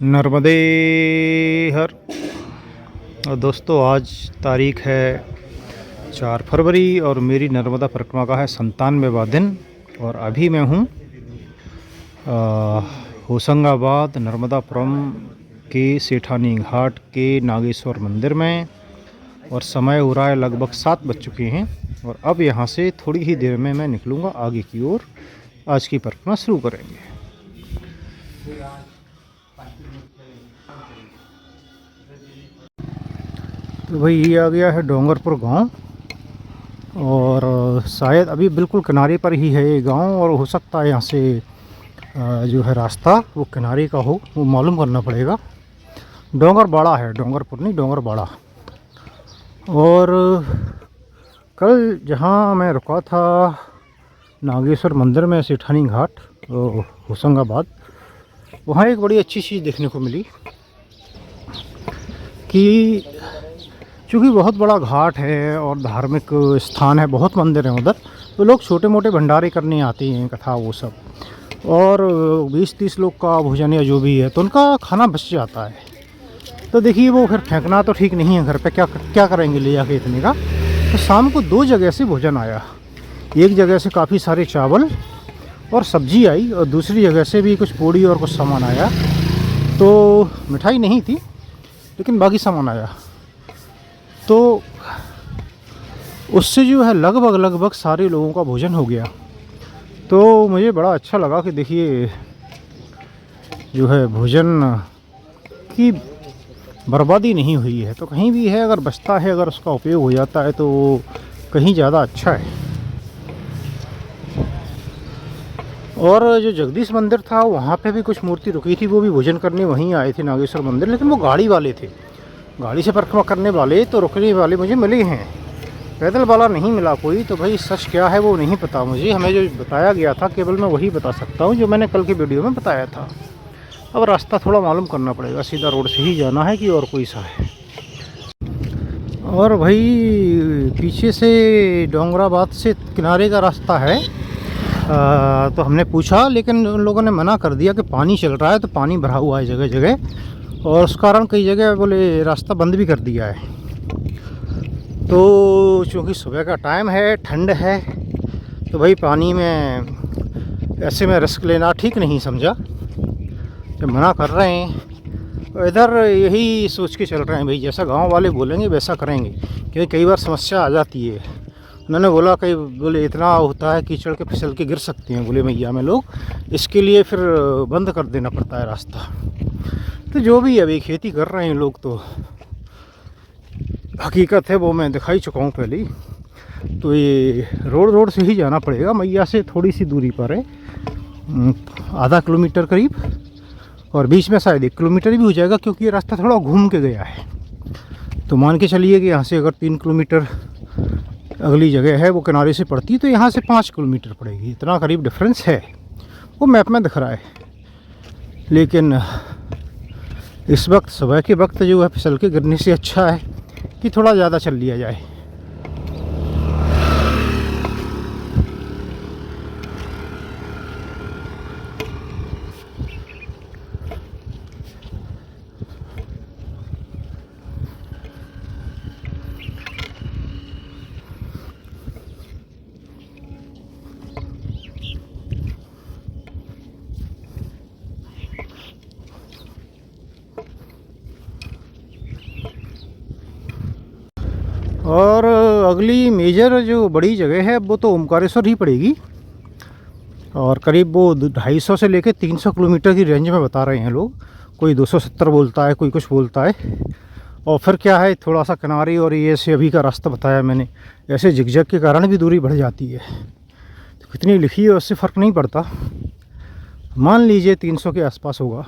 नर्मदे हर। और दोस्तों आज तारीख है 4 फरवरी और मेरी नर्मदा परिक्रमा का है 97वां दिन। और अभी मैं हूँ होशंगाबाद नर्मदापुरम के सेठानी घाट के नागेश्वर मंदिर में। और समय हो रहा है लगभग 7 बज चुके हैं। और अब यहाँ से थोड़ी ही देर में मैं निकलूँगा आगे की ओर। आज की परिक्रमा शुरू करेंगे। तो भाई ये आ गया है डोंगरपुर गांव। और शायद अभी बिल्कुल किनारे पर ही है ये गांव। और हो सकता है यहाँ से जो है रास्ता वो किनारे का हो, वो मालूम करना पड़ेगा। डोंगर बाड़ा है, डोंगरपुर नहीं, डोंगर बाड़ा। और कल जहाँ मैं रुका था नागेश्वर मंदिर में सेठानी घाट होशंगाबाद, वहाँ एक बड़ी अच्छी चीज़ देखने को मिली कि चूँकि बहुत बड़ा घाट है और धार्मिक स्थान है, बहुत मंदिर हैं उधर, तो लोग छोटे मोटे भंडारे करने आते हैं, कथा वो सब। और 20-30 लोग का भोजन या जो भी है तो उनका खाना बच जाता है। तो देखिए वो फिर फेंकना तो ठीक नहीं है, घर पे क्या करेंगे ले जाके इतने का। तो शाम को 2 जगह से भोजन आया। एक जगह से काफ़ी सारे चावल और सब्जी आई, और दूसरी जगह से भी कुछ पूड़ी और कुछ सामान आया। तो मिठाई नहीं थी लेकिन बाकी सामान आया। तो उससे जो है लगभग सारे लोगों का भोजन हो गया। तो मुझे बड़ा अच्छा लगा कि देखिए जो है भोजन की बर्बादी नहीं हुई है। तो कहीं भी है अगर बचता है, अगर उसका उपयोग हो जाता है तो कहीं ज़्यादा अच्छा है। और जो जगदीश मंदिर था वहाँ पे भी कुछ मूर्ति रुकी थी, वो भी भोजन करने वहीं आए थे नागेश्वर मंदिर, लेकिन वो गाड़ी वाले थे, गाड़ी से परिक्रमा करने वाले। तो रुकने वाले मुझे मिले हैं, पैदल वाला नहीं मिला कोई। तो भाई सच क्या है वो नहीं पता मुझे, हमें जो बताया गया था केवल मैं वही बता सकता हूँ जो मैंने कल की वीडियो में बताया था। अब रास्ता थोड़ा मालूम करना पड़ेगा, सीधा रोड से ही जाना है कि और कोई सा है। और भाई पीछे से डोंगराबाद से किनारे का रास्ता है। तो हमने पूछा लेकिन उन लोगों ने मना कर दिया कि पानी चल रहा है, तो पानी भरा हुआ है जगह जगह, और उस कारण कई जगह बोले रास्ता बंद भी कर दिया है। तो चूँकि सुबह का टाइम है, ठंड है, तो भाई पानी में ऐसे में रिस्क लेना ठीक नहीं समझा। जब मना कर रहे हैं तो इधर यही सोच के चल रहे हैं भाई जैसा गांव वाले बोलेंगे वैसा करेंगे, क्योंकि कई बार समस्या आ जाती है। उन्होंने बोला कई बोले इतना होता है कीचड़ के फिसल के गिर सकते हैं, बोले मैया में लोग, इसके लिए फिर बंद कर देना पड़ता है रास्ता। तो जो भी अभी खेती कर रहे हैं लोग, तो हकीकत है वो मैं दिखाई चुका हूँ पहले ही। तो ये रोड से ही जाना पड़ेगा, मैया से थोड़ी सी दूरी पर है, आधा किलोमीटर करीब, और बीच में शायद 1 किलोमीटर भी हो जाएगा, क्योंकि ये रास्ता थोड़ा घूम के गया है। तो मान के चलिए कि यहाँ से अगर 3 किलोमीटर अगली जगह है वो किनारे से पड़ती, तो यहाँ से 5 किलोमीटर पड़ेगी, इतना करीब डिफरेंस है, वो मैप में दिख रहा है। लेकिन इस वक्त सुबह के वक्त जो है फिसल के गिरने से अच्छा है कि थोड़ा ज़्यादा चल लिया जाए। और अगली मेजर जो बड़ी जगह है वो तो ओमकारेश्वर ही पड़ेगी, और करीब वो 250 से लेकर 300 किलोमीटर की रेंज में बता रहे हैं लोग। कोई 270 बोलता है, कोई कुछ बोलता है। और फिर क्या है, थोड़ा सा किनारे और ये से अभी का रास्ता बताया मैंने, ऐसे झिकझक के कारण भी दूरी बढ़ जाती है। तो कितनी लिखी है उससे फ़र्क नहीं पड़ता, मान लीजिए 300 के आसपास होगा।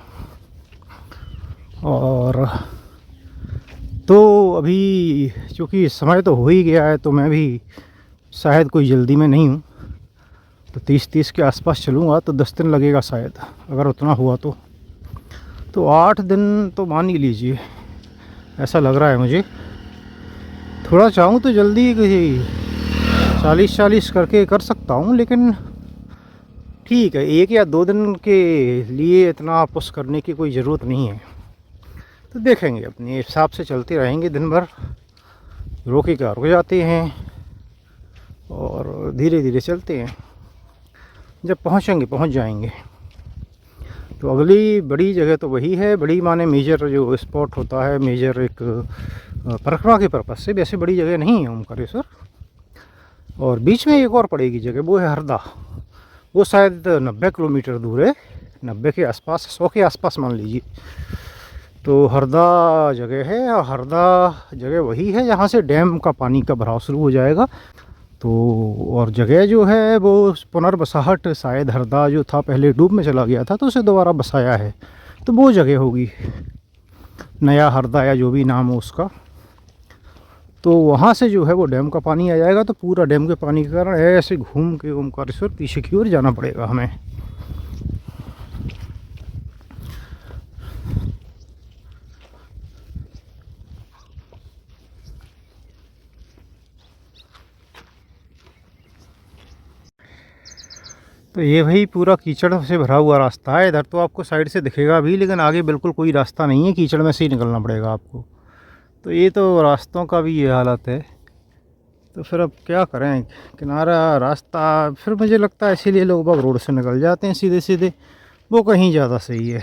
और तो अभी चूँकि समय तो हो ही गया है, तो मैं भी शायद कोई जल्दी में नहीं हूँ, तो 30 के आसपास चलूँगा। तो 10 दिन लगेगा शायद, अगर उतना हुआ तो 8 दिन तो मान ही लीजिए, ऐसा लग रहा है मुझे। थोड़ा चाहूँ तो जल्दी 40-40 करके कर सकता हूँ, लेकिन ठीक है, 1 या 2 दिन के लिए इतना पुश करने की कोई ज़रूरत नहीं है। तो देखेंगे, अपने हिसाब से चलते रहेंगे, दिन भर रोके का रुक जाते हैं और धीरे धीरे चलते हैं। जब पहुंचेंगे पहुंच जाएंगे। तो अगली बड़ी जगह तो वही है, बड़ी माने मेजर जो स्पॉट होता है, मेजर एक परिक्रमा के पर्पज़ से। वैसे बड़ी जगह नहीं है ओमकारेश्वर। और बीच में एक और पड़ेगी जगह, वो है हरदा। वो शायद 90 किलोमीटर दूर है, 90 के आसपास, 100 के आसपास मान लीजिए। तो हरदा जगह है, और हरदा जगह वही है जहाँ से डैम का पानी का भराव शुरू हो जाएगा। तो और जगह जो है वो पुनर्बसाहट, शायद हरदा जो था पहले डूब में चला गया था, तो उसे दोबारा बसाया है। तो वो जगह होगी नया हरदा या जो भी नाम हो उसका। तो वहाँ से जो है वो डैम का पानी आ जाएगा। तो पूरा डैम के पानी के कारण ऐसे घूम के ओमकारेश्वर पीछे की ओर जाना पड़ेगा हमें। तो ये भाई पूरा कीचड़ से भरा हुआ रास्ता है। इधर तो आपको साइड से दिखेगा भी, लेकिन आगे बिल्कुल कोई रास्ता नहीं है, कीचड़ में से ही निकलना पड़ेगा आपको। तो ये तो रास्तों का भी ये हालत है। तो फिर अब क्या करें, किनारा रास्ता फिर मुझे लगता है इसीलिए लोग बाग रोड से निकल जाते हैं सीधे सीधे। वो कहीं ज़्यादा सही है,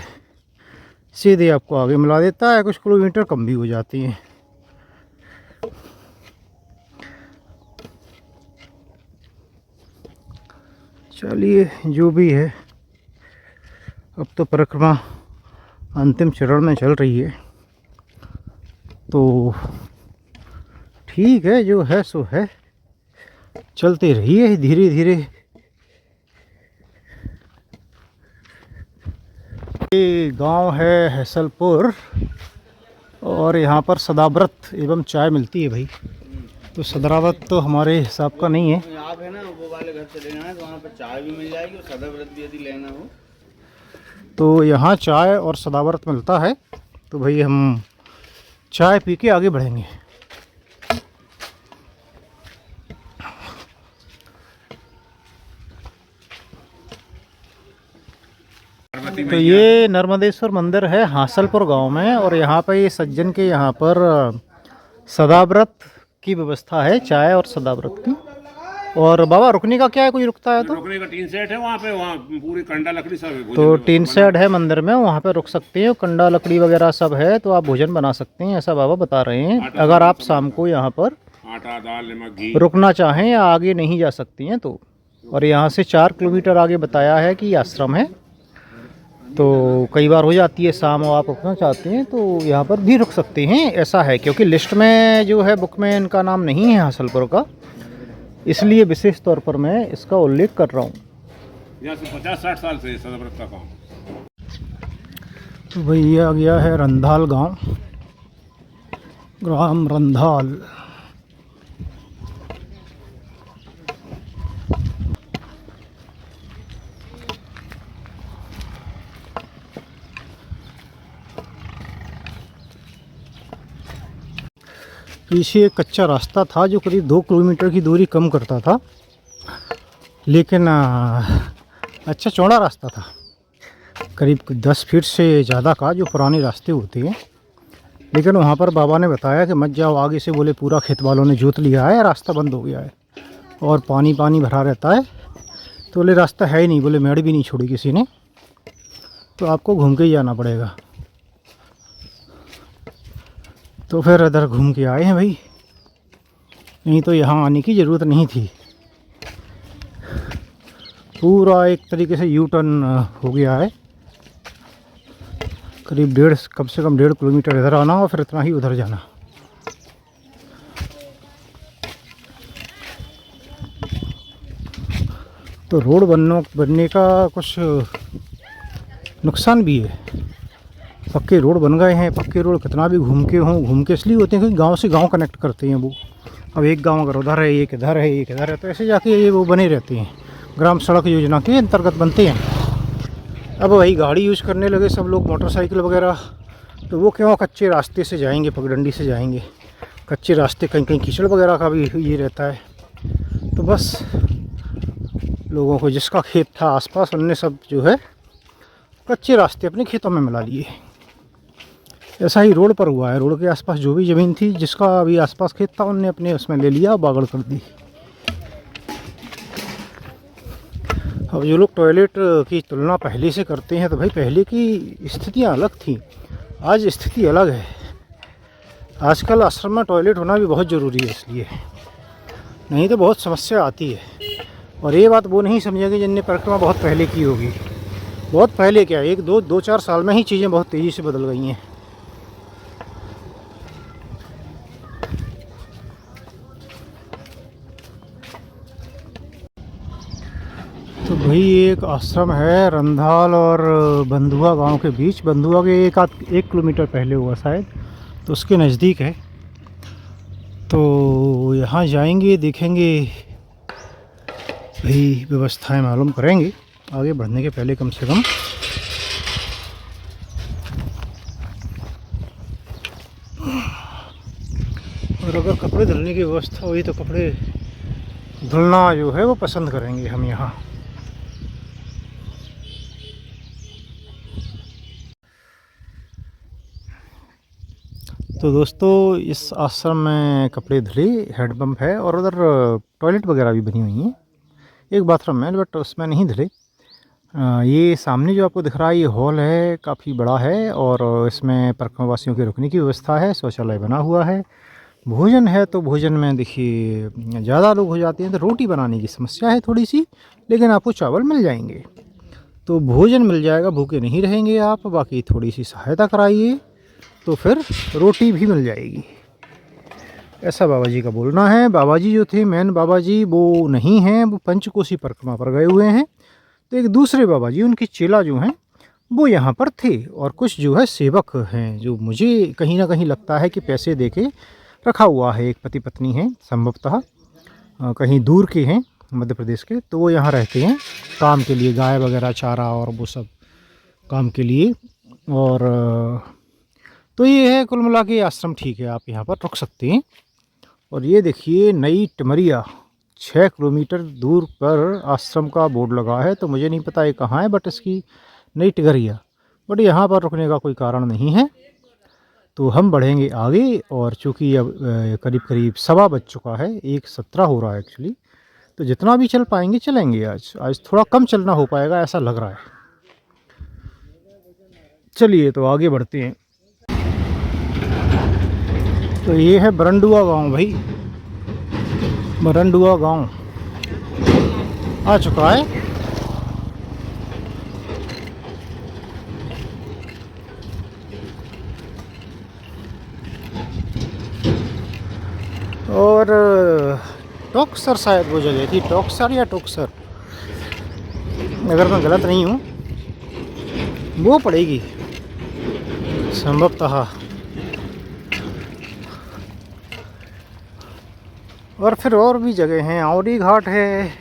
सीधे आपको आगे मिला देता है, कुछ किलोमीटर कम भी हो जाती हैं। चलिए जो भी है, अब तो परिक्रमा अंतिम चरण में चल रही है। तो ठीक है, जो है सो है, चलते रहिए धीरे धीरे। ये गांव है हैसलपुर, और यहाँ पर सदाव्रत एवं चाय मिलती है भाई। तो सदाव्रत तो हमारे हिसाब का नहीं है। आप है ना वो वाले घर से लेना है तो वहाँ पर चाय भी मिल जाएगी और सदाव्रत भी यदि लेना हो। तो यहाँ चाय और सदाव्रत मिलता है। तो भाई हम चाय पी के आगे बढ़ेंगे। तो ये नर्मदेश्वर मंदिर है हासलपुर गांव में, और यहाँ पे ये सज्जन के यहाँ पर सदाव्रत की व्यवस्था है, चाय और सदाव्रत की। और बाबा रुकने का क्या है, कोई रुकता है तो? रुकने का टीन सेट है वहाँ पे, वहाँ पूरी कंडा लकड़ी सब है। तो टीन सेट है मंदिर में, वहाँ पे रुक सकते हैं, कंडा लकड़ी वगैरह सब है, तो आप भोजन बना सकते हैं, ऐसा बाबा बता रहे हैं। अगर आप शाम को यहाँ पर आटा दाल नमक घी रुकना चाहें या आगे नहीं जा सकती हैं तो। और यहाँ से 4 किलोमीटर आगे बताया है कि आश्रम है। तो कई बार हो जाती है शाम और आप रुकना चाहते हैं तो यहाँ पर भी रुक सकते हैं, ऐसा है। क्योंकि लिस्ट में जो है बुक में इनका नाम नहीं है हासलपुर का, इसलिए विशेष तौर पर मैं इसका उल्लेख कर रहा हूँ। यहाँ से 50-60 साल से सदाव्रत का काम। तो भाई आ गया है रंधाल गांव, ग्राम रंधाल। पीछे एक कच्चा रास्ता था जो करीब 2 किलोमीटर की दूरी कम करता था, लेकिन अच्छा चौड़ा रास्ता था, करीब 10 फीट से ज़्यादा का, जो पुराने रास्ते होते हैं। लेकिन वहाँ पर बाबा ने बताया कि मत जाओ आगे से, बोले पूरा खेत वालों ने जोत लिया है, रास्ता बंद हो गया है और पानी पानी भरा रहता है। तो बोले रास्ता है ही नहीं, बोले मेड़ भी नहीं छोड़ी किसी ने, तो आपको घूम के ही जाना पड़ेगा। तो फिर इधर घूम के आए हैं भाई, नहीं तो यहाँ आने की ज़रूरत नहीं थी। पूरा एक तरीके से यू टर्न हो गया है, करीब कम से कम 1.5 किलोमीटर इधर आना और फिर इतना ही उधर जाना। तो रोड बनने का कुछ नुकसान भी है। पक्के रोड बन गए हैं, पक्के रोड कितना भी घूम के इसलिए होते हैं क्योंकि गांव से गांव कनेक्ट करते हैं वो। अब एक गांव अगर उधर है, एक इधर है, एक इधर है, तो ऐसे जाके ये वो बने रहते हैं, ग्राम सड़क योजना के अंतर्गत बनते हैं। अब वही गाड़ी यूज़ करने लगे सब लोग, मोटरसाइकिल वगैरह, तो वो क्यों कच्चे रास्ते से जाएंगे, पगडंडी से जाएंगे। कच्चे रास्ते कहीं कहीं कीचड़ वगैरह का भी ये रहता है। तो बस लोगों को जिसका खेत था आसपास, उनने सब जो है कच्चे रास्ते अपने खेतों में मिला लिए। ऐसा ही रोड पर हुआ है। रोड के आसपास जो भी ज़मीन थी, जिसका अभी आसपास खेत था, उनने अपने उसमें ले लिया, बागड़ कर दी। अब जो लोग टॉयलेट की तुलना पहले से करते हैं, तो भाई पहले की स्थितियाँ अलग थी, आज स्थिति अलग है। आजकल आश्रम में टॉयलेट होना भी बहुत ज़रूरी है, इसलिए नहीं तो बहुत समस्या आती है। और ये बात वो नहीं समझेंगे जिनने परिक्रमा बहुत पहले की होगी। बहुत पहले क्या, 1-2-4 साल में ही चीज़ें बहुत तेज़ी से बदल गई हैं। तो भाई एक आश्रम है रंधाल और बंधुआ गांव के बीच। बंधुआ के 1 किलोमीटर पहले हुआ शायद, तो उसके नज़दीक है। तो यहाँ जाएंगे, देखेंगे भाई, व्यवस्थाएं मालूम करेंगे आगे बढ़ने के पहले कम से कम। और अगर कपड़े धुलने की व्यवस्था हुई तो कपड़े धुलना जो है वो पसंद करेंगे हम यहाँ। तो दोस्तों, इस आश्रम में कपड़े धुले, हैंडपम्प है और उधर टॉयलेट वगैरह भी बनी हुई हैं। एक बाथरूम है बट उसमें नहीं धुले। ये सामने जो आपको दिख रहा है, ये हॉल है, काफ़ी बड़ा है और इसमें परिक्रमावासियों के रुकने की व्यवस्था है, शौचालय बना हुआ है। भोजन है, तो भोजन में देखिए ज़्यादा लोग हो जाते हैं तो रोटी बनाने की समस्या है थोड़ी सी, लेकिन आपको चावल मिल जाएंगे, तो भोजन मिल जाएगा, भूखे नहीं रहेंगे आप। बाकी थोड़ी सी सहायता कराइए तो फिर रोटी भी मिल जाएगी, ऐसा बाबा जी का बोलना है। बाबा जी जो थे, मेन बाबा जी वो नहीं हैं, वो पंचकोशी परिक्रमा पर गए हुए हैं। तो एक दूसरे बाबा जी, उनके चेला जो हैं, वो यहाँ पर थे। और कुछ जो है सेवक हैं, जो मुझे कहीं ना कहीं लगता है कि पैसे दे के रखा हुआ है। एक पति पत्नी हैं संभवतः, कहीं दूर के हैं, मध्य प्रदेश के। तो वो यहाँ रहते हैं काम के लिए, गाय वगैरह चारा और वो सब काम के लिए। और तो ये है कुल मिला के आश्रम ठीक है, आप यहाँ पर रुक सकते हैं। और ये देखिए नई टमरिया, 6 किलोमीटर दूर पर आश्रम का बोर्ड लगा है। तो मुझे नहीं पता ये कहाँ है, बट इसकी नई टगरिया, बट यहाँ पर रुकने का कोई कारण नहीं है। तो हम बढ़ेंगे आगे। और चूँकि अब करीब करीब 1:15 बज चुका है, 1:17 हो रहा है एक्चुअली। तो जितना भी चल पाएंगे चलेंगे। आज थोड़ा कम चलना हो पाएगा ऐसा लग रहा है। चलिए तो आगे बढ़ते हैं। तो ये है बरंडुआ गांव भाई, बरंडुआ गांव आ चुका है। और टोकसर शायद वो जगह थी, टोकसर या टोकसर, अगर मैं गलत नहीं हूँ, वो पड़ेगी संभवतः। और फिर और भी जगह हैं, औड़ी घाट है,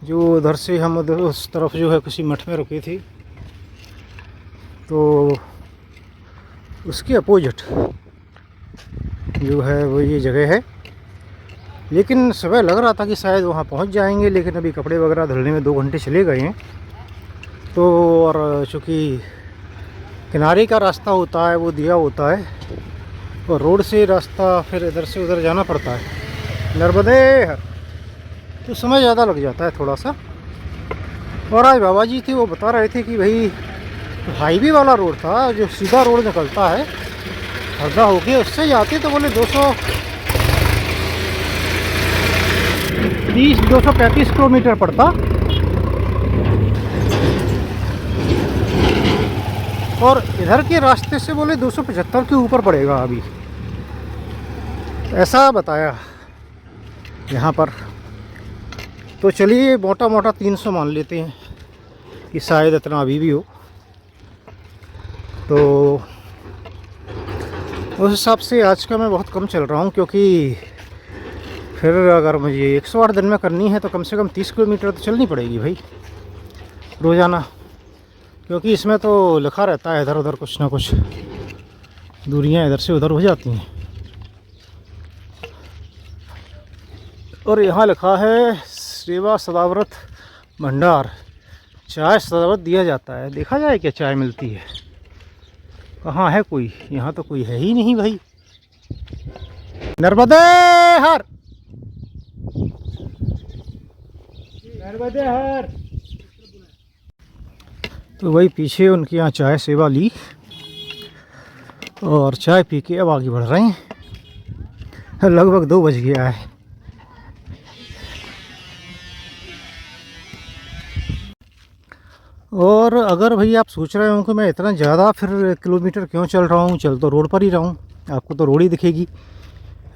जो उधर से हम उधर उस तरफ जो है किसी मठ में रुके थे, तो उसके अपोजिट जो है वो ये जगह है। लेकिन सुबह लग रहा था कि शायद वहाँ पहुँच जाएंगे, लेकिन अभी कपड़े वगैरह धुलने में 2 घंटे चले गए हैं। तो और चूँकि किनारे का रास्ता होता है वो दिया होता है, और रोड से रास्ता फिर इधर से उधर जाना पड़ता है, नर्मदे हर, तो समय ज़्यादा लग जाता है थोड़ा सा। और आज बाबा जी थे, वो बता रहे थे कि भाई हाईवे वाला रोड था, जो सीधा रोड निकलता है हरदा होके, उससे जाते तो बोले 235 किलोमीटर पड़ता। और इधर के रास्ते से बोले 275 के ऊपर पड़ेगा अभी, ऐसा बताया यहाँ पर। तो चलिए मोटा मोटा 300 मान लेते हैं कि शायद इतना अभी भी हो। तो उस हिसाब से आज का मैं बहुत कम चल रहा हूँ, क्योंकि फिर अगर मुझे 108 दिन में करनी है तो कम से कम 30 किलोमीटर तो चलनी पड़ेगी भाई रोज़ाना, क्योंकि इसमें तो लिखा रहता है इधर उधर कुछ ना कुछ दूरियां इधर से उधर हो जाती हैं। और यहाँ लिखा है सेवा सदाव्रत भंडार, चाय शरबत दिया जाता है। देखा जाए क्या चाय मिलती है, कहाँ है कोई, यहाँ तो कोई है ही नहीं भाई। नर्मदे हर, नर्मदे हर। तो वही पीछे उनके यहाँ चाय सेवा ली और चाय पी के अब आगे बढ़ रहे हैं। लगभग 2 बज गया है। और अगर भाई आप सोच रहे हो कि मैं इतना ज़्यादा फिर किलोमीटर क्यों चल रहा हूँ, चल तो रोड पर ही रहा हूँ, आपको तो रोड ही दिखेगी।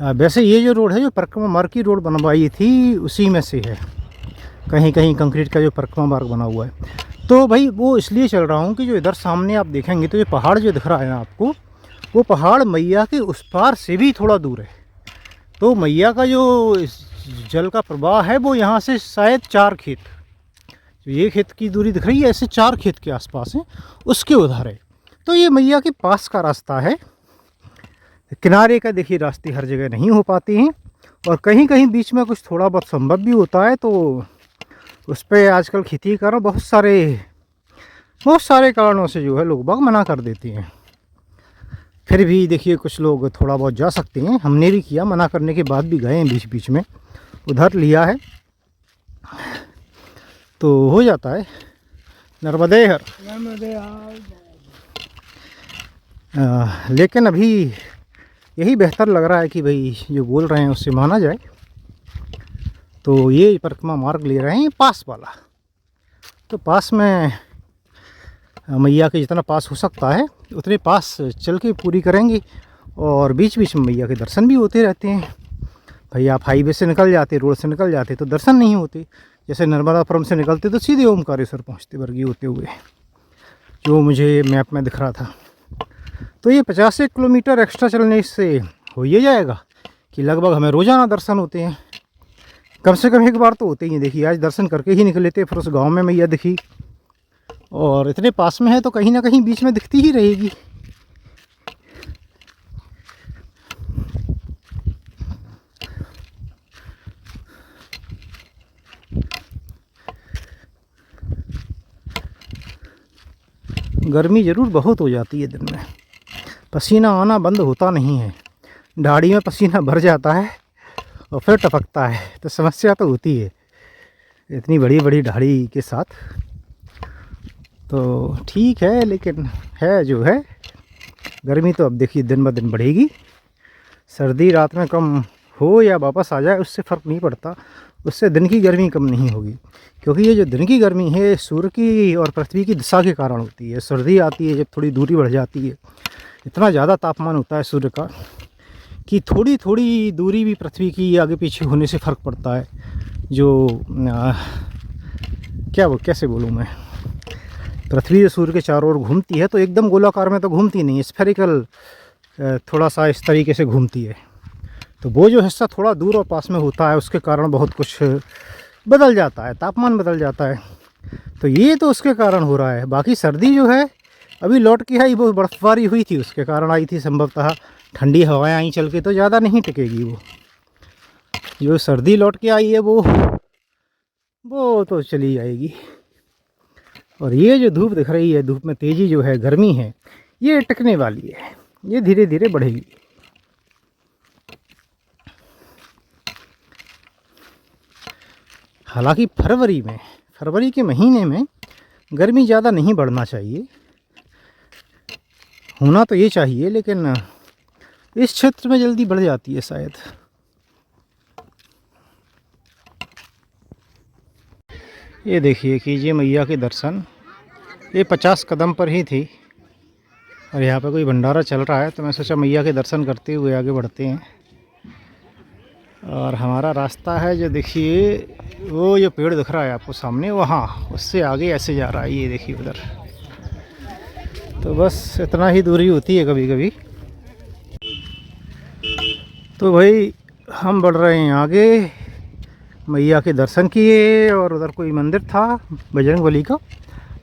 वैसे ये जो रोड है, जो परिक्रमा मार्ग की रोड बनवाई थी उसी में से है, कहीं कहीं कंक्रीट का जो परिक्रमा मार्ग बना हुआ है। तो भाई वो इसलिए चल रहा हूँ कि जो इधर सामने आप देखेंगे तो ये पहाड़ जो दिख रहा है ना आपको, वो पहाड़ मैया के उस पार से भी थोड़ा दूर है। तो मैया का जो जल का प्रवाह है वो यहाँ से शायद 4 खेत, जो ये खेत की दूरी दिख रही है ऐसे 4 खेत के आसपास है, उसके उधर है। तो ये मैया के पास का रास्ता है। किनारे का देखिए रास्ते हर जगह नहीं हो पाते हैं, और कहीं कहीं बीच में कुछ थोड़ा बहुत संभव भी होता है। तो उस पर आजकल खेती के कारण बहुत सारे कारणों से जो है लोग बाग मना कर देते हैं। फिर भी देखिए कुछ लोग थोड़ा बहुत जा सकते हैं, हमने भी किया, मना करने के बाद भी गए हैं बीच बीच में, उधर लिया है तो हो जाता है। नर्मदे हर। लेकिन अभी यही बेहतर लग रहा है कि भाई जो बोल रहे हैं उससे माना जाए। तो ये परिक्रमा मार्ग ले रहे हैं पास वाला, तो पास में मैया के जितना पास हो सकता है उतने पास चल के पूरी करेंगे। और बीच बीच में मैया के दर्शन भी होते रहते हैं। भाई आप हाईवे से निकल जाते, रोड से निकल जाते तो दर्शन नहीं होते। जैसे नर्मदापुरम से निकलते तो सीधे ओमकारेश्वर पहुँचते वर्गी होते हुए, जो मुझे मैप में दिख रहा था। तो ये 50 किलोमीटर एक्स्ट्रा चलने से हो ही जाएगा कि लगभग हमें रोज़ाना दर्शन होते हैं, कम से कम एक बार तो होते ही हैं। देखिए आज दर्शन करके ही निकले थे, फिर उस गांव में मैया दिखी, और इतने पास में है तो कहीं ना कहीं बीच में दिखती ही रहेगी। गर्मी ज़रूर बहुत हो जाती है दिन में, पसीना आना बंद होता नहीं है, दाढ़ी में पसीना भर जाता है और फिर टपकता है, तो समस्या तो होती है इतनी बड़ी बड़ी दाढ़ी के साथ। तो ठीक है, लेकिन है जो है, गर्मी तो अब देखिए दिन ब दिन बढ़ेगी। सर्दी रात में कम हो या वापस आ जाए उससे फ़र्क नहीं पड़ता, उससे दिन की गर्मी कम नहीं होगी। क्योंकि ये जो दिन की गर्मी है सूर्य की और पृथ्वी की दिशा के कारण होती है। सर्दी आती है जब थोड़ी दूरी बढ़ जाती है, इतना ज़्यादा तापमान होता है सूर्य का कि थोड़ी थोड़ी दूरी भी पृथ्वी की आगे पीछे होने से फ़र्क पड़ता है। जो कैसे बोलूँ मैं, पृथ्वी जो सूर्य के चारों ओर घूमती है तो एकदम गोलाकार में तो घूमती नहीं, स्फेरिकल थोड़ा सा इस तरीके से घूमती है। तो वो जो हिस्सा थोड़ा दूर और पास में होता है उसके कारण बहुत कुछ बदल जाता है, तापमान बदल जाता है। तो ये तो उसके कारण हो रहा है। बाकी सर्दी जो है अभी लौट के आई, वो बर्फ़बारी हुई थी उसके कारण आई थी, संभवतः ठंडी हवाएं आई चल के, तो ज़्यादा नहीं टिकेगी वो। जो सर्दी लौट के आई है वो तो चली जाएगी। और ये जो धूप दिख रही है, धूप में तेज़ी जो है, गर्मी है, ये टिकने वाली है, ये धीरे धीरे बढ़ेगी। हालांकि फरवरी के महीने में गर्मी ज़्यादा नहीं बढ़ना चाहिए, होना तो ये चाहिए, लेकिन इस क्षेत्र में जल्दी बढ़ जाती है शायद। ये देखिए कीजिए मैया के दर्शन, ये 50 कदम पर ही थी और यहाँ पे कोई भंडारा चल रहा है, तो मैं सोचा मैया के दर्शन करते हुए आगे बढ़ते हैं। और हमारा रास्ता है जो देखिए, वो जो पेड़ दिख रहा है आपको सामने, वहाँ उससे आगे ऐसे जा रहा है, ये देखिए उधर। तो बस इतना ही दूरी होती है कभी कभी। तो भाई हम बढ़ रहे हैं आगे, मैया के दर्शन किए, और उधर कोई मंदिर था बजरंगबली का,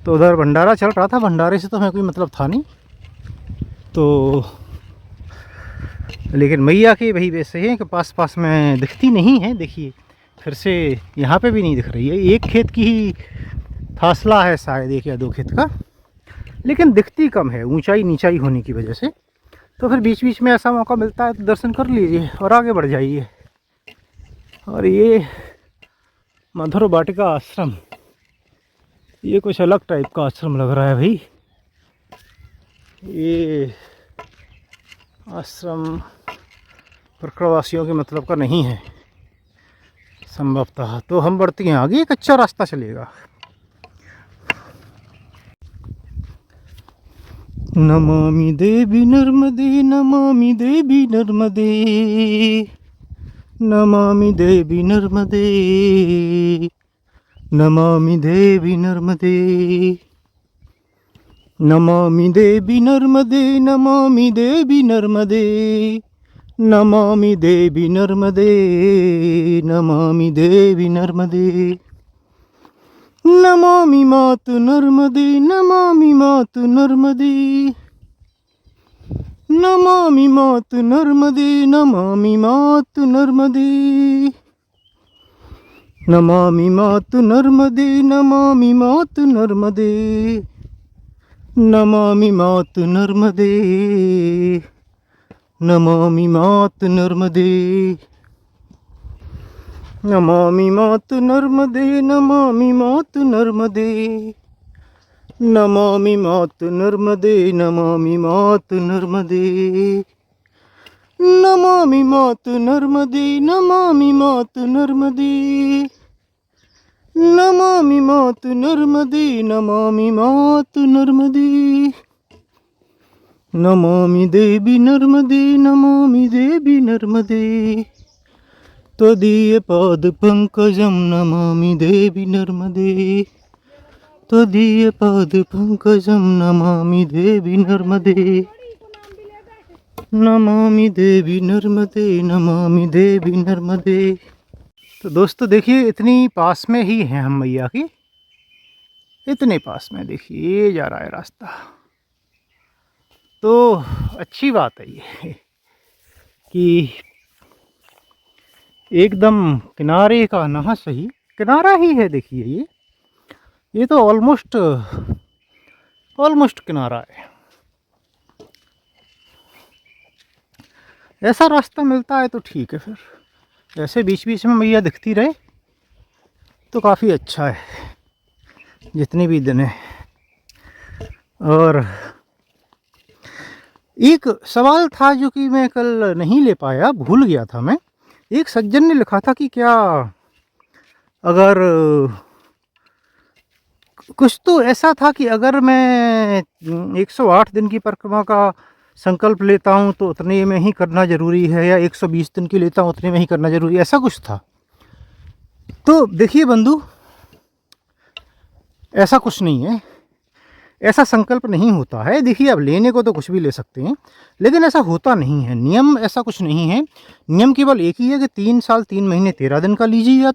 तो उधर भंडारा चल रहा था। भंडारे से तो हमें कोई मतलब था नहीं, तो लेकिन मैया के भाई वैसे हैं कि पास में दिखती नहीं है। देखिए फिर से यहाँ पे भी नहीं दिख रही है। एक खेत की ही फासला है शायद, एक या दो खेत का, लेकिन दिखती कम है ऊंचाई नीचाई होने की वजह से। तो फिर बीच बीच में ऐसा मौका मिलता है तो दर्शन कर लीजिए और आगे बढ़ जाइए। और ये मधुर वाटिका आश्रम, ये कुछ अलग टाइप का आश्रम लग रहा है भाई। ये आश्रम प्रवासियों के मतलब का नहीं है संभवतः। तो हम बढ़ते हैं आगे, एक अच्छा रास्ता चलेगा। नमामि देवी नर्मदे, नमामि देवी नर्मदे, नमामि देवी नर्मदे, नमामि देवी नर्मदे, नमामि देवी नर्मदे, नमामि देवी नर्मदे, नमामि देवी नर्मदे, नमामि देवी नर्मदे, नमामि मातु नर्मदे, नमामि मातु नर्मदे, नमामि मातु नर्मदे, नमामि मातु नर्मदे, नमामि मातु नर्मदे, नमामि मातु नर्मदे, नमामि मातु नर्मदे, नमामि मातु नर्मदे, नमामि मातु नर्मदे, नमामि मातु नर्मदे, नमामि मातु नर्मदे, नमामि मातु नर्मदे, नमामि मातु नर्मदे, नमामि मातु नर्मदे, नमामि मातु नर्मदे, नमामि मातु नर्मदे, नमामि देवी नर्मदे, नमामि देवी नर्मदे, त्वदीय पाद पंकजं नमामि देवी नर्मदे, त्वदीय पाद पंकजं नमामि देवी नर्मदे, नमामि देवी नर्मदे, नमामि देवी नर्मदे। तो दोस्तों देखिए, इतनी पास में ही हैं हम मैया की, इतने पास में देखिए ये जा रहा है रास्ता। तो अच्छी बात है ये कि एकदम किनारे का ना सही किनारा ही है। देखिए ये तो ऑलमोस्ट किनारा है। ऐसा रास्ता मिलता है तो ठीक है, फिर ऐसे बीच बीच में मैया दिखती रहे तो काफ़ी अच्छा है, जितने भी दिन है। और एक सवाल था जो कि मैं कल नहीं ले पाया, भूल गया था मैं। एक सज्जन ने लिखा था कि क्या अगर कुछ तो ऐसा था कि अगर मैं 108 दिन की परिक्रमा का संकल्प लेता हूं तो उतने में ही करना ज़रूरी है, या 120 दिन की लेता हूं उतने में ही करना ज़रूरी है, ऐसा कुछ था। तो देखिए बंधु, ऐसा कुछ नहीं है, ऐसा संकल्प नहीं होता है। देखिए अब लेने को तो कुछ भी ले सकते हैं, लेकिन ऐसा होता नहीं है। नियम ऐसा कुछ नहीं है। नियम केवल एक ही है कि 3 साल 3 महीने 13 दिन का लीजिए,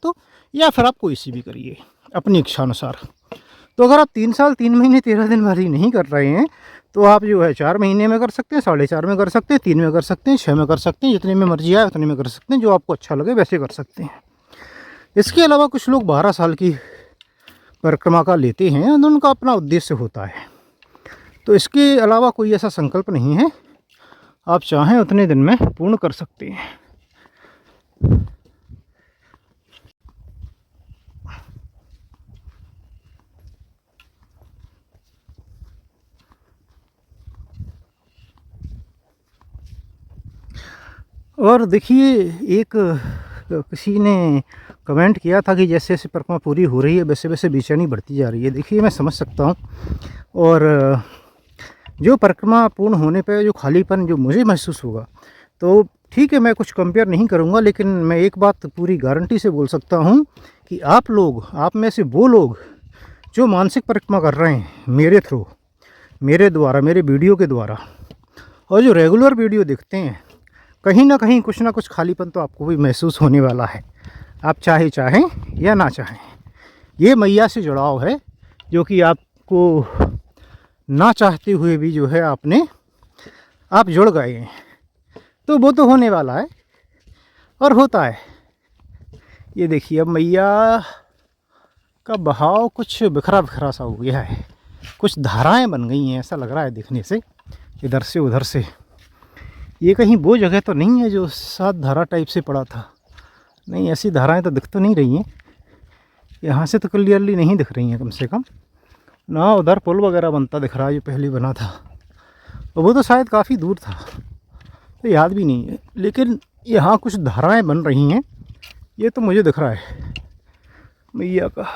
या फिर आप कोई सी भी करिए अपनी इच्छा अनुसार। तो अगर आप 3 साल 3 महीने 13 दिन वाली नहीं कर रहे हैं तो आप जो है 4 महीने में कर सकते हैं, 4.5 में कर सकते हैं, 3 में कर सकते हैं, 6 में कर सकते हैं, जितने में मर्जी आए उतने में कर सकते हैं, जो आपको अच्छा लगे वैसे कर सकते हैं। इसके अलावा कुछ लोग 12 साल की परिक्रमा का लेते हैं, उनका अपना उद्देश्य होता है। तो इसके अलावा कोई ऐसा संकल्प नहीं है, आप चाहें उतने दिन में पूर्ण कर सकते हैं। और देखिए, एक किसी ने कमेंट किया था कि जैसे जैसे परिक्रमा पूरी हो रही है वैसे वैसे बेचैनी बढ़ती जा रही है। देखिए मैं समझ सकता हूँ, और जो परिक्रमा पूर्ण होने पे जो खालीपन जो मुझे महसूस होगा, तो ठीक है मैं कुछ कंपेयर नहीं करूँगा, लेकिन मैं एक बात पूरी गारंटी से बोल सकता हूँ कि आप में से वो लोग जो मानसिक परिक्रमा कर रहे हैं मेरे थ्रू, मेरे द्वारा, मेरे वीडियो के द्वारा, और जो रेगुलर वीडियो देखते हैं, कहीं ना कहीं कुछ ना कुछ खालीपन तो आपको भी महसूस होने वाला है, आप चाहें या ना चाहें। ये मैया से जुड़ाव है जो कि आपको ना चाहते हुए भी जो है आप जुड़ गए हैं, तो वो तो होने वाला है और होता है। ये देखिए अब मैया का बहाव कुछ बिखरा बिखरा सा हो गया है, कुछ धाराएं बन गई हैं ऐसा लग रहा है देखने से, इधर से उधर से। ये कहीं वो जगह तो नहीं है जो सात धारा टाइप से पड़ा था, नहीं ऐसी धाराएं तो दिख तो नहीं रही हैं यहाँ से, तो क्लियरली नहीं दिख रही हैं कम से कम ना। उधर पुल वगैरह बनता दिख रहा है जो पहले बना था, और वो तो शायद काफ़ी दूर था तो याद भी नहीं है, लेकिन यहाँ कुछ धाराएं बन रही हैं ये तो मुझे दिख रहा है मैया का।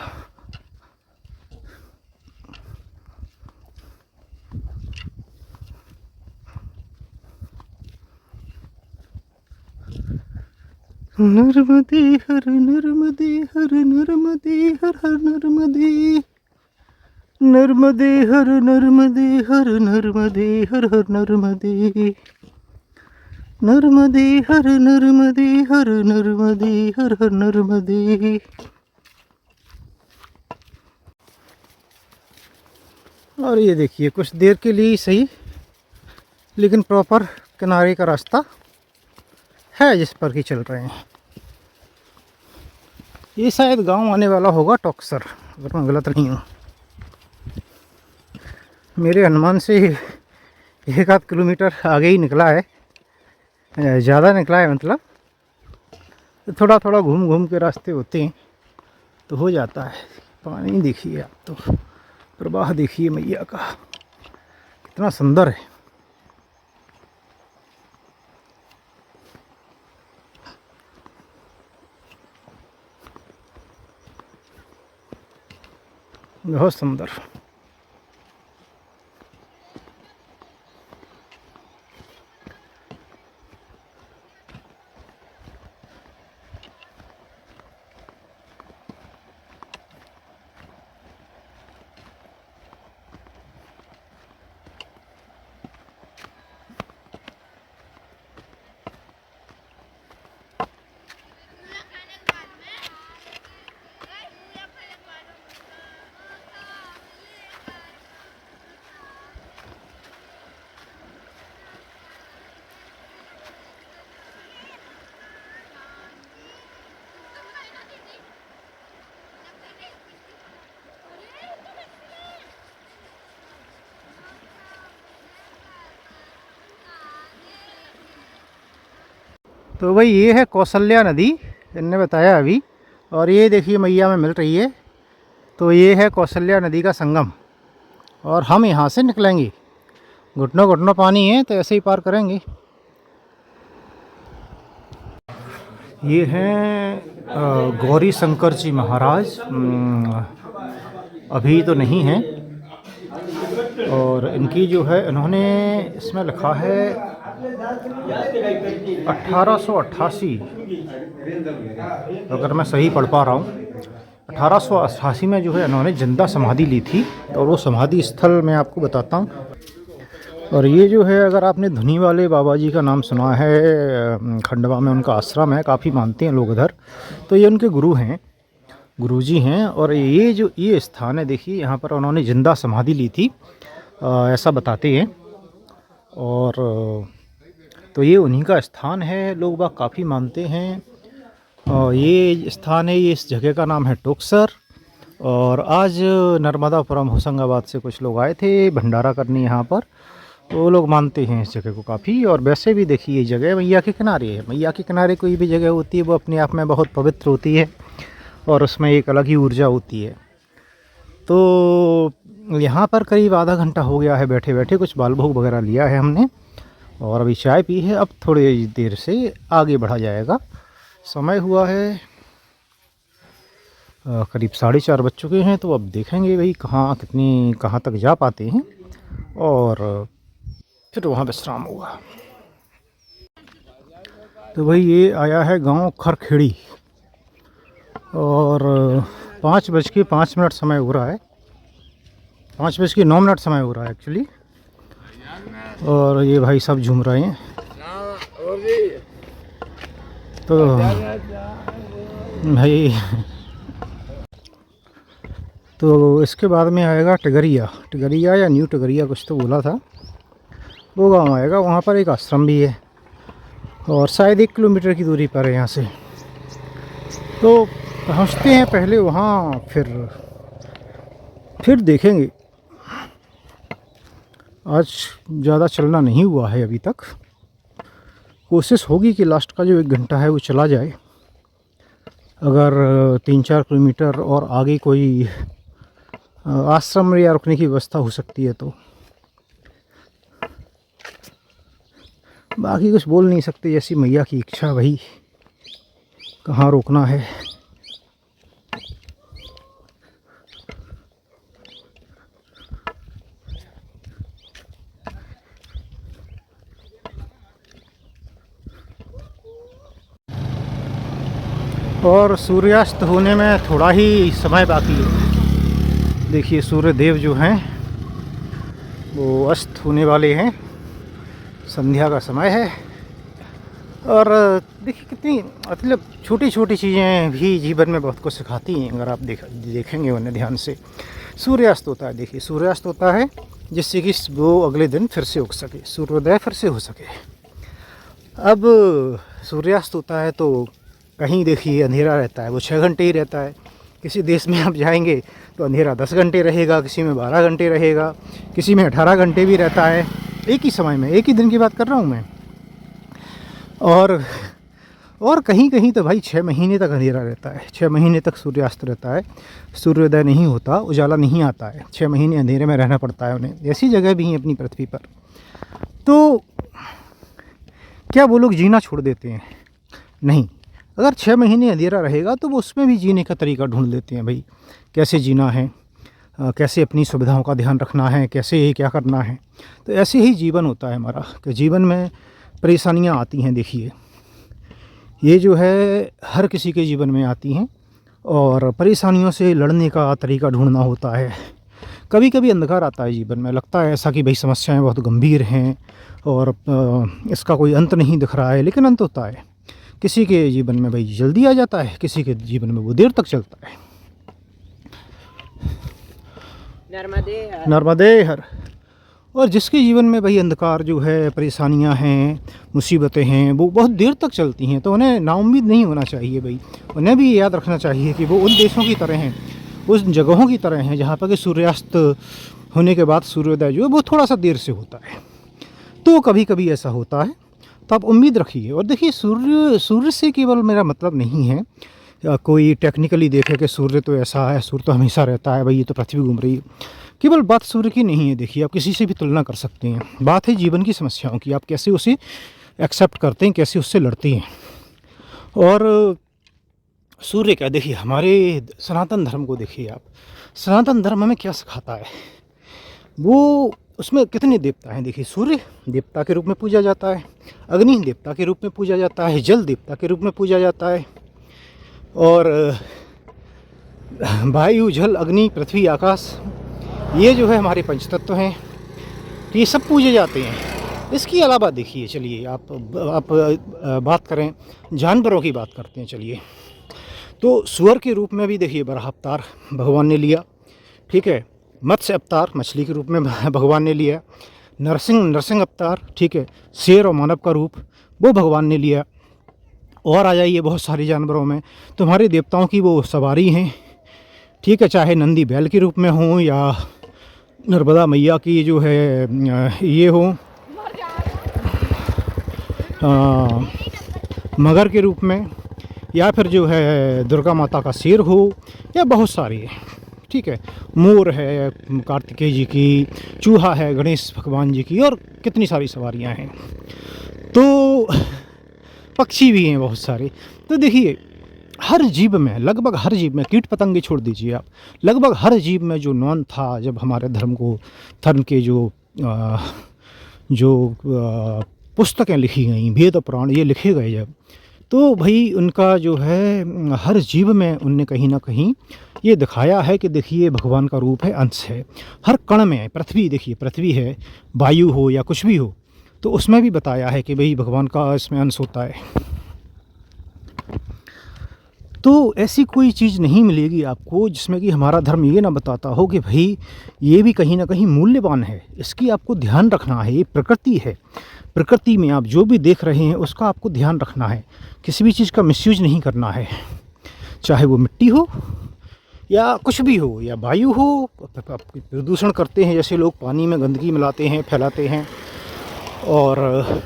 नर्मदे हर नर्मदे हर नर्मदे हर हर नर्मदे, नर्मदे हर नर्मदे हर नर्मदे हर हर नर्मदे, नर्मदे हर नर्मदे हर नर्मदे हर हर नर्मदे। और ये देखिए कुछ देर के लिए ही सही, लेकिन प्रॉपर किनारे का रास्ता है जिस पर कि चल रहे हैं। ये शायद गांव आने वाला होगा टॉक्सर, अगर मैं गलत नहीं हूँ। मेरे अनुमान से 1-8 किलोमीटर आगे ही निकला है, ज़्यादा निकला है मतलब। तो थोड़ा थोड़ा घूम घूम के रास्ते होते हैं तो हो जाता है। पानी देखिए आप, तो प्रवाह देखिए मैया का कितना सुंदर है। बहुत सुंदर। तो भाई ये है कौशल्या नदी, इनने बताया अभी। और ये देखिए मैया में मिल रही है, तो ये है कौशल्या नदी का संगम। और हम यहाँ से निकलेंगे, घुटनों घुटनों पानी है तो ऐसे ही पार करेंगे। ये हैं गौरी शंकर जी महाराज, अभी तो नहीं हैं। और इनकी जो है, इन्होंने इसमें लिखा है 1888, अगर मैं सही पढ़ पा रहा हूँ। 1888 में जो है इन्होंने जिंदा समाधि ली थी, और वो समाधि स्थल मैं आपको बताता हूँ। और ये जो है, अगर आपने धुनी वाले बाबा जी का नाम सुना है, खंडवा में उनका आश्रम है, काफ़ी मानते हैं लोग उधर, तो ये उनके गुरु हैं, गुरुजी हैं। और ये जो ये स्थान है देखिए, यहाँ पर उन्होंने जिंदा समाधि ली थी, ऐसा बताते हैं। और तो ये उन्हीं का स्थान है, लोग बाग काफ़ी मानते हैं। और ये स्थान है, ये इस जगह का नाम है टोक्सर। और आज नर्मदापुरम होशंगाबाद से कुछ लोग आए थे भंडारा करने यहाँ पर, तो वो लोग मानते हैं इस जगह को काफ़ी। और वैसे भी देखिए ये जगह मैया के किनारे है। मैया के किनारे कोई भी जगह होती है वो अपने आप में बहुत पवित्र होती है, और उसमें एक अलग ही ऊर्जा होती है। तो यहाँ पर करीब आधा घंटा हो गया है बैठे बैठे, कुछ बाल भोग वगैरह लिया है हमने, और अभी चाय पी है। अब थोड़ी देर से आगे बढ़ा जाएगा। समय हुआ है करीब 4:30 बज चुके हैं, तो अब देखेंगे भाई कहाँ तक जा पाते हैं, और फिर वहाँ विश्राम होगा। तो भाई ये आया है गांव खरखेड़ी, और 5:05 समय हो रहा है, 5:09 समय हो रहा है एक्चुअली। और ये भाई सब झूम रहे हैं। तो भाई तो इसके बाद में आएगा टिगरिया या न्यू टिगरिया कुछ तो बोला था, वो गांव आएगा। वहाँ पर एक आश्रम भी है, और शायद 1 किलोमीटर की दूरी पर है यहाँ से। तो पहुँचते हैं पहले वहाँ, फिर देखेंगे। आज ज़्यादा चलना नहीं हुआ है अभी तक। कोशिश होगी कि लास्ट का जो 1 घंटा है वो चला जाए। अगर 3-4 किलोमीटर और आगे कोई आश्रम या रुकने की व्यवस्था हो सकती है तो। बाकी कुछ बोल नहीं सकते, जैसी मैया की इच्छा भाई, कहाँ रोकना है। और सूर्यास्त होने में थोड़ा ही समय बाकी है। देखिए सूर्य देव जो हैं वो अस्त होने वाले हैं, संध्या का समय है। और देखिए कितनी मतलब छोटी छोटी चीज़ें भी जीवन में बहुत कुछ सिखाती हैं, अगर आप देखेंगे उन्हें ध्यान से। सूर्यास्त होता है, देखिए सूर्यास्त होता है जिससे कि वो अगले दिन फिर से उग सके, सूर्योदय फिर से हो सके। अब सूर्यास्त होता है तो कहीं देखिए अंधेरा रहता है, वो 6 घंटे ही रहता है। किसी देश में आप जाएंगे तो अंधेरा 10 घंटे रहेगा, किसी में 12 घंटे रहेगा, किसी में 18 घंटे भी रहता है। एक ही समय में, एक ही दिन की बात कर रहा हूँ मैं। और कहीं कहीं तो भाई 6 महीने तक अंधेरा रहता है, 6 महीने तक सूर्यास्त रहता है, सूर्योदय नहीं होता, उजाला नहीं आता है। 6 महीने अंधेरे में रहना पड़ता है उन्हें। ऐसी जगह भी हैं अपनी पृथ्वी पर। तो क्या वो लोग जीना छोड़ देते हैं? नहीं, अगर 6 महीने अंधेरा रहेगा तो वो उसमें भी जीने का तरीका ढूंढ लेते हैं भाई, कैसे जीना है, कैसे अपनी सुविधाओं का ध्यान रखना है, कैसे क्या करना है। तो ऐसे ही जीवन होता है हमारा, कि जीवन में परेशानियां आती हैं। देखिए ये जो है हर किसी के जीवन में आती हैं, और परेशानियों से लड़ने का तरीका ढूंढना होता है। कभी कभी अंधकार आता है जीवन में, लगता है ऐसा कि भाई समस्याएं बहुत गंभीर हैं और इसका कोई अंत नहीं दिख रहा है, लेकिन अंत होता है। किसी के जीवन में भाई जल्दी आ जाता है, किसी के जीवन में वो देर तक चलता है। नर्मदे हर। और जिसके जीवन में भाई अंधकार जो है, परेशानियां हैं, मुसीबतें हैं, वो बहुत देर तक चलती हैं, तो उन्हें नाउम्मीद नहीं होना चाहिए भाई। उन्हें भी याद रखना चाहिए कि वो उन देशों की तरह हैं, उस जगहों की तरह हैं जहाँ पर कि सूर्यास्त होने के बाद सूर्योदय जो है वो थोड़ा सा देर से होता है। तो कभी कभी ऐसा होता है, तो आप उम्मीद रखिए। और देखिए सूर्य से केवल मेरा मतलब नहीं है कोई टेक्निकली देखे कि सूर्य तो ऐसा है, सूर्य तो हमेशा रहता है भाई, ये तो पृथ्वी घूम रही है। केवल बात सूर्य की नहीं है। देखिए आप किसी से भी तुलना कर सकते हैं, बात है जीवन की समस्याओं की, आप कैसे उसे एक्सेप्ट करते हैं, कैसे उससे लड़ते हैं। और सूर्य क्या, देखिए हमारे सनातन धर्म को देखिए आप, सनातन धर्म हमें क्या सिखाता है। वो उसमें कितने देवता हैं। देखिए सूर्य देवता के रूप में पूजा जाता है, अग्नि देवता के रूप में पूजा जाता है, जल देवता के रूप में पूजा जाता है, और वायु, जल, अग्नि, पृथ्वी, आकाश, ये जो है हमारे पंचतत्व हैं, ये सब पूजे जाते हैं। इसके अलावा देखिए, चलिए आप बात करें, जानवरों की बात करते हैं। चलिए तो सूअर के रूप में भी देखिए बराह अवतार भगवान ने लिया, ठीक है। मत्स्य अवतार मछली के रूप में भगवान ने लिया। नरसिंह अवतार, ठीक है, शेर और मानव का रूप वो भगवान ने लिया। और आ जाइए बहुत सारे जानवरों में, तुम्हारे देवताओं की वो सवारी हैं, ठीक है, चाहे नंदी बैल के रूप में हो या नर्मदा मैया की जो है ये हो मगर के रूप में, या फिर जो है दुर्गा माता का शेर हो, या बहुत सारी है, ठीक है। मोर है कार्तिकेय जी की, चूहा है गणेश भगवान जी की, और कितनी सारी सवारियां हैं। तो पक्षी भी हैं बहुत सारे। तो देखिए हर जीव में, लगभग हर जीव में, कीट पतंगे छोड़ दीजिए आप, लगभग हर जीव में जो नॉन था, जब हमारे धर्म के जो पुस्तकें लिखी गई, वेद पुराण ये लिखे गए जब, तो भाई उनका जो है हर जीव में उनने कहीं ना कहीं ये दिखाया है कि देखिए भगवान का रूप है, अंश है हर कण में। पृथ्वी देखिए, पृथ्वी है, वायु हो या कुछ भी हो, तो उसमें भी बताया है कि भाई भगवान का इसमें अंश होता है। तो ऐसी कोई चीज़ नहीं मिलेगी आपको जिसमें कि हमारा धर्म ये ना बताता हो कि भाई ये भी कहीं ना कहीं मूल्यवान है, इसकी आपको ध्यान रखना है। ये प्रकृति है, प्रकृति में आप जो भी देख रहे हैं उसका आपको ध्यान रखना है, किसी भी चीज़ का मिसयूज नहीं करना है। चाहे वो मिट्टी हो या कुछ भी हो, या वायु हो, प्रदूषण करते हैं जैसे लोग पानी में गंदगी मिलाते हैं, फैलाते हैं, और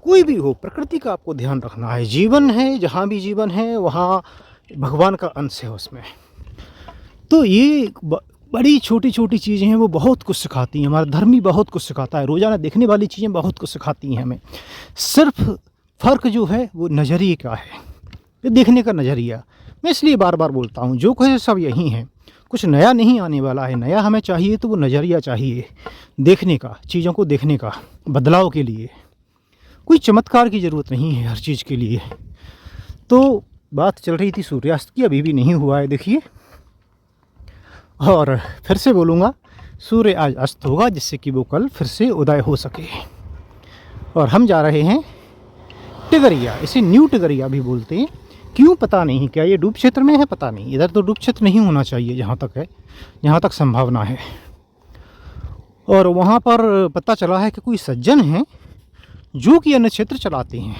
कोई भी हो, प्रकृति का आपको ध्यान रखना है। जीवन है, जहाँ भी जीवन है वहाँ भगवान का अंश है उसमें। तो ये बड़ी छोटी छोटी चीज़ें हैं, वो बहुत कुछ सिखाती हैं। हमारा धर्म भी बहुत कुछ सिखाता है, रोज़ाना देखने वाली चीज़ें बहुत कुछ सिखाती हैं हमें। सिर्फ फ़र्क जो है वो नज़रिए का है, ये देखने का नज़रिया। मैं इसलिए बार बार बोलता हूँ, जो कुछ सब यही है, कुछ नया नहीं आने वाला है। नया हमें चाहिए तो वो नज़रिया चाहिए देखने का, चीज़ों को देखने का, बदलाव के लिए। कोई चमत्कार की ज़रूरत नहीं है हर चीज़ के लिए। तो बात चल रही थी सूर्यास्त की, अभी भी नहीं हुआ है देखिए। और फिर से बोलूँगा, सूर्य आज अस्त होगा जिससे कि वो कल फिर से उदय हो सके। और हम जा रहे हैं टिगरिया, इसे न्यू टिगरिया भी बोलते हैं। क्यों पता नहीं, क्या ये डूब क्षेत्र में है, पता नहीं। इधर तो डूब क्षेत्र नहीं होना चाहिए जहाँ तक है, जहाँ तक संभावना है। और वहाँ पर पता चला है कि कोई सज्जन हैं जो कि अन्य क्षेत्र चलाते हैं,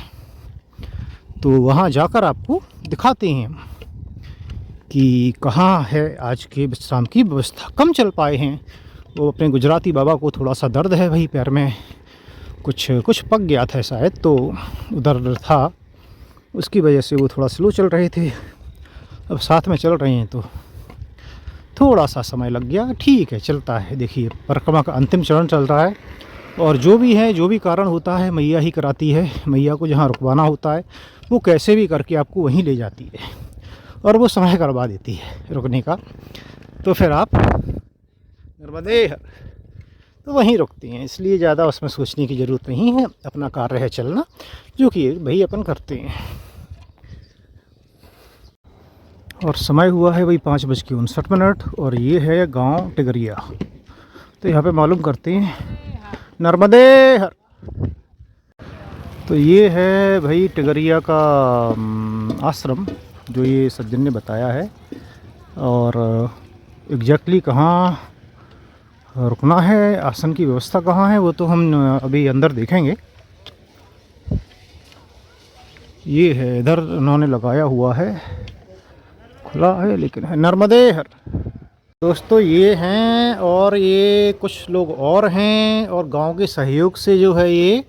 तो वहाँ जाकर आपको दिखाते हैं कि कहाँ है आज के विश्राम की व्यवस्था। कम चल पाए हैं, वो अपने गुजराती बाबा को थोड़ा सा दर्द है भाई पैर में, कुछ पक गया था शायद, तो उधर था, उसकी वजह से वो थोड़ा स्लो चल रहे थे। अब साथ में चल रहे हैं तो थोड़ा सा समय लग गया, ठीक है, चलता है। देखिए परिक्रमा का अंतिम चरण चल रहा है, और जो भी है, जो भी कारण होता है, मैया ही कराती है। मैया को जहाँ रुकवाना होता है वो कैसे भी करके आपको वहीं ले जाती है, और वो समय करवा देती है रुकने का। तो फिर आप नर्मदे तो वहीं रुकते हैं, इसलिए ज़्यादा उसमें सोचने की ज़रूरत नहीं है। अपना कार्य है चलना, जो कि भाई अपन करते हैं। और समय हुआ है भाई 5:59, और ये है गांव टिगरिया। तो यहाँ पे मालूम करते हैं नर्मदे हर। तो ये है भाई टिगरिया का आश्रम, जो ये सज्जन ने बताया है। और एग्जैक्टली कहाँ रुकना है, आसन की व्यवस्था कहाँ है, वो तो हम अभी अंदर देखेंगे। ये है, इधर उन्होंने लगाया हुआ है, खुला है लेकिन है। नर्मदे हर दोस्तों, ये हैं, और ये कुछ लोग और हैं, और गांव के सहयोग से जो है ये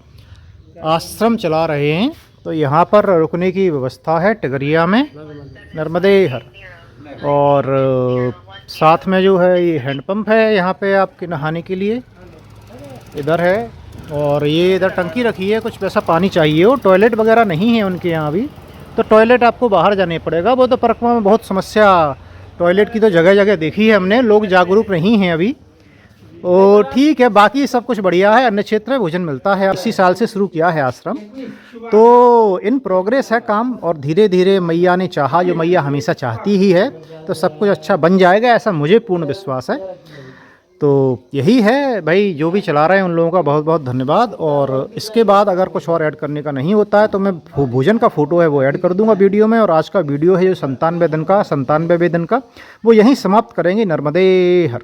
आश्रम चला रहे हैं। तो यहाँ पर रुकने की व्यवस्था है टिगरिया में, नर्मदे हर। और साथ में जो है ये हैंडपम्प है यहाँ पे आपके नहाने के लिए, इधर है। और ये इधर टंकी रखी है, कुछ वैसा पानी चाहिए हो। टॉयलेट वगैरह नहीं है उनके यहाँ अभी, तो टॉयलेट आपको बाहर जाने पड़ेगा। वो तो परिक्रमा में बहुत समस्या, टॉयलेट की तो जगह जगह देखी है हमने, लोग जागरूक नहीं हैं अभी। ओ ठीक है, बाकी सब कुछ बढ़िया है। अन्य क्षेत्र में भोजन मिलता है, इसी साल से शुरू किया है आश्रम, तो इन प्रोग्रेस है काम। और धीरे धीरे मैया ने चाहा, जो मैया हमेशा चाहती ही है, तो सब कुछ अच्छा बन जाएगा, ऐसा मुझे पूर्ण विश्वास है। तो यही है भाई, जो भी चला रहे हैं उन लोगों का बहुत बहुत धन्यवाद। और इसके बाद अगर कुछ और ऐड करने का नहीं होता है तो मैं भोजन का फ़ोटो है वो ऐड कर दूंगा वीडियो में। और आज का वीडियो है जो 97वें दिन का, वो यहीं समाप्त करेंगे। नर्मदे हर।